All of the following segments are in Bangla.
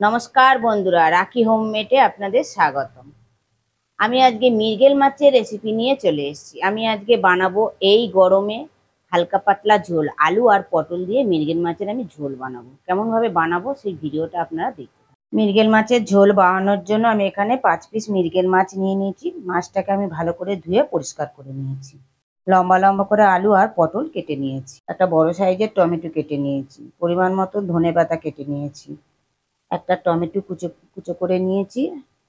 নমস্কার বন্ধুরা, রাখি হোমমেডে আপনাদের স্বাগতম। আমি আজকে মৃগেল মাছের রেসিপি নিয়ে চলে এসেছি। আমি আজকে বানাবো এই গরমে হালকা পাতলা ঝোল, আলু আর পটল দিয়ে মৃগেল মাছের আমি ঝোল বানাবো। কেমনভাবে বানাবো সেই ভিডিওটা আপনারা দেখতে পাবেন। মৃগেল মাছের ঝোল বানানোর জন্য আমি এখানে 5 পিস মৃগেল মাছ নিয়ে নিয়েছি। মাছটাকে আমি ভালো করে ধুয়ে পরিষ্কার করে নিয়েছি। লম্বা লম্বা করে আলু আর পটল কেটে নিয়েছি। একটা বড় সাইজের টমেটো কেটে নিয়েছি। পরিমাণ মতো ধনেপাতা কেটে নিয়েছি। একটা টমেটো কুচো কুচো করে নিয়েছি।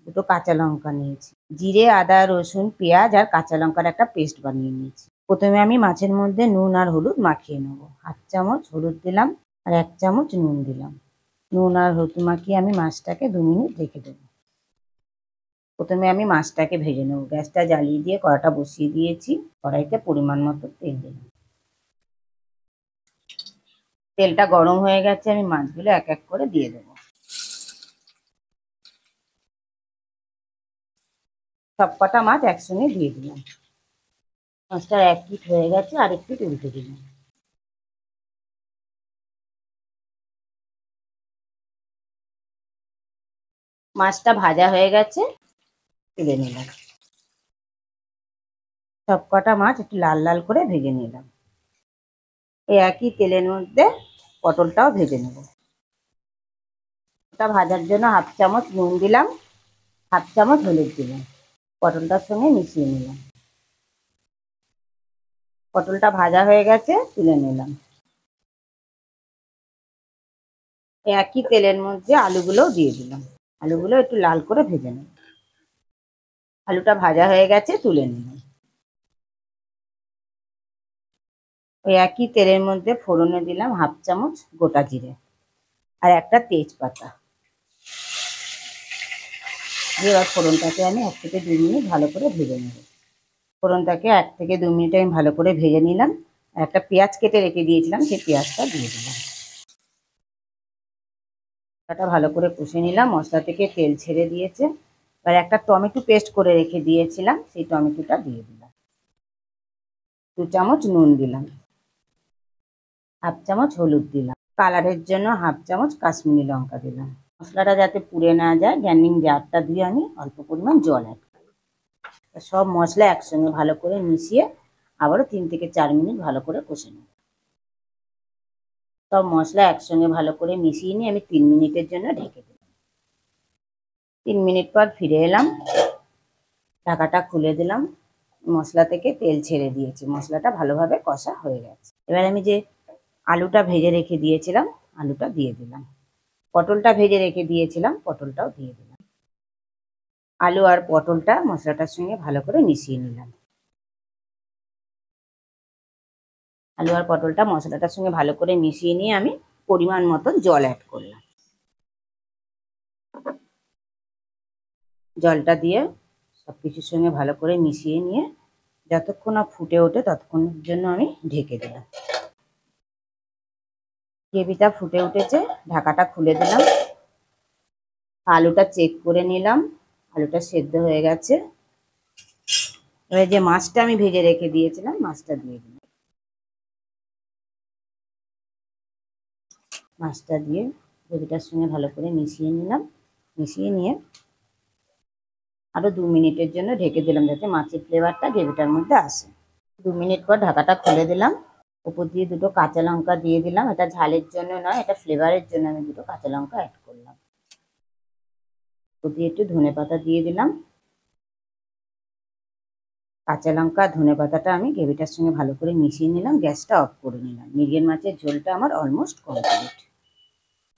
দুটো কাঁচা লঙ্কা নিয়েছি। জিরে, আদা, রসুন, পেঁয়াজ আর কাঁচা লঙ্কার একটা পেস্ট বানিয়ে নিয়েছি। প্রথমে আমি মাছের মধ্যে নুন আর হলুদ মাখিয়ে নেব। 1/2 চামচ হলুদ দিলাম আর 1 চামচ নুন দিলাম। নুন আর হলুদ মাখিয়ে আমি মাছটাকে 2 মিনিট রেখে দেব। প্রথমে আমি মাছটাকে ভেজে নেব। গ্যাসটা জ্বালিয়ে দিয়ে কড়াটা বসিয়ে দিয়েছি। কড়াইতে পরিমাণ মতো তেল দিলাম। তেলটা গরম হয়ে গেছে, আমি মাছগুলো এক এক করে দিয়ে দেবো। সব কটা মাছ একসঙ্গে দিয়ে দিলাম। মাছটা 1 পিঠ হয়ে গেছে, আর 1 পিঠ উল্টে দিলাম। মাছটা ভাজা হয়ে গেছে, তুলে নিলাম। সব কটা মাছ একটু লাল লাল করে ভেজে নিলাম। এই একই তেলের মধ্যে পটলটাও ভেজে নেব। ওটা ভাজার জন্য 1/2 চামচ নুন দিলাম, 1/2 চামচ হলুদ দিলাম। পটলটার সঙ্গে মিশিয়ে নিলাম। পটলটা ভাজা হয়ে গেছে, তুলে নিলাম। একই তেলের মধ্যে আলুগুলোও দিয়ে দিলাম। আলুগুলো একটু লাল করে ভেজে নেব। আলুটা ভাজা হয়ে গেছে, তুলে নিলাম। ওই একই তেলের মধ্যে ফোড়নে দিলাম 1/2 চামচ গোটা জিরে আর একটা তেজপাতা। এবার ফোড়নটাকে আমি 1 থেকে 2 মিনিট ভালো করে ভেজে নেব। ফোড়নটাকে 1 থেকে 2 মিনিট আমি ভালো করে ভেজে নিলাম। একটা পেঁয়াজ কেটে রেখে দিয়েছিলাম, সেই পেঁয়াজটা দিয়ে দিলাম। মশলাটা ভালো করে কষে নিলাম। মশলা থেকে তেল ছেড়ে দিয়েছে। এবার একটা টমেটো পেস্ট করে রেখে দিয়েছিলাম, সেই টমেটোটা দিয়ে দিলাম। 2 চামচ নুন দিলাম। 1/2 চামচ হলুদ দিলাম। কালারের জন্য 1/2 চামচ কাশ্মীরি লঙ্কা দিলাম। মশলাটা যাতে পুড়ে না যায়, গ্রাইন্ডিং জারটা দিয়ে আমি অল্প পরিমাণ জল অ্যাড করি। সব মশলা একসঙ্গে ভালো করে মিশিয়ে আবারও 3 থেকে 4 মিনিট ভালো করে কষে নেব। সব মশলা একসঙ্গে ভালো করে মিশিয়ে নিয়ে আমি 3 মিনিটের জন্য ঢেকে দিলাম। 3 মিনিট পর ফিরে এলাম। ঢাকাটা খুলে দিলাম। মশলা থেকে তেল ছেড়ে দিয়েছি। মশলাটা ভালোভাবে কষা হয়ে গেছে। এবার আমি যে আলুটা ভেজে রেখে দিয়েছিলাম, আলুটা দিয়ে দিলাম। পটলটা ভেজে রেখে দিয়েছিলাম, পটলটাও দিয়ে দিলাম। আলু আর পটলটা মশলাটার সঙ্গে ভালো করে মিশিয়ে নিলাম। আলু আর পটলটা মশলাটার সঙ্গে ভালো করে মিশিয়ে নিয়ে আমি পরিমাণ মতো জল অ্যাড করলাম। জলটা দিয়ে সব কিছুর সঙ্গে ভালো করে মিশিয়ে নিয়ে যতক্ষণ না ফুটে ওঠে ততক্ষণের জন্য আমি ঢেকে দিলাম। গ্রেভিটা ফুটে উঠেছে, ঢাকাটা খুলে দিলাম। আলুটা চেক করে নিলাম, আলুটা সেদ্ধ হয়ে গেছে। এবার যে মাছটা আমি ভেজে রেখে দিয়েছিলাম, মাছটা দিয়ে দিলাম। মাছটা দিয়ে গ্রেভিটার সঙ্গে ভালো করে মিশিয়ে নিলাম। মিশিয়ে নিয়ে আরও 2 মিনিটের জন্য ঢেকে দিলাম, যাতে মাছের ফ্লেভারটা গ্রেভিটার মধ্যে আসে। 2 মিনিট পর ঢাকাটা খুলে দিলাম। উপর দিয়ে 2টো কাঁচা লঙ্কা দিয়ে দিলাম। এটা ঝালের জন্য নয়, এটা ফ্লেভারের জন্য আমি 2টো কাঁচা লঙ্কা অ্যাড করলাম। উপর দিয়ে একটু ধনেপাতা দিয়ে দিলাম। কাঁচা লঙ্কা ধনেপাতাটা আমি গ্রেভিটার সঙ্গে ভালো করে মিশিয়ে নিলাম। গ্যাসটা অফ করে নিলাম। মৃগেল মাছের ঝোলটা আমার অলমোস্ট কমপ্লিট।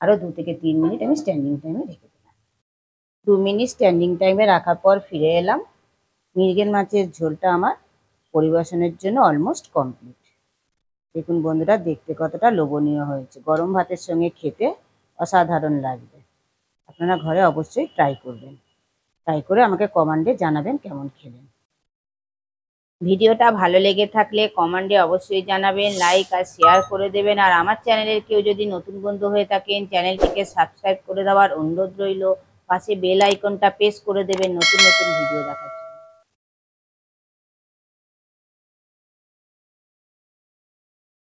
আরও 2 থেকে 3 মিনিট আমি স্ট্যান্ডিং টাইমে রেখে দিলাম। 2 মিনিট স্ট্যান্ডিং টাইমে রাখার পর ফিরে এলাম। মৃগেল মাছের ঝোলটা আমার পরিবেশনের জন্য অলমোস্ট কমপ্লিট। দেখুন বন্ধুরা, দেখতে কতটা লোভনীয় হয়েছে। গরম ভাতের সঙ্গে খেতে অসাধারণ লাগবে। আপনারা ঘরে অবশ্যই ট্রাই করবেন। ট্রাই করে আমাকে কমেন্টে জানাবেন কেমন খেলেন। ভিডিওটা ভালো লেগে থাকলে কমেন্টে অবশ্যই জানাবেন, লাইক আর শেয়ার করে দেবেন। আর আমার চ্যানেলের কেউ যদি নতুন বন্ধু হয়ে থাকেন, চ্যানেলটিকে সাবস্ক্রাইব করে দেওয়ার অনুরোধ রইল। পাশে বেল আইকনটা প্রেস করে দেবেন নতুন নতুন ভিডিও দেখার জন্য।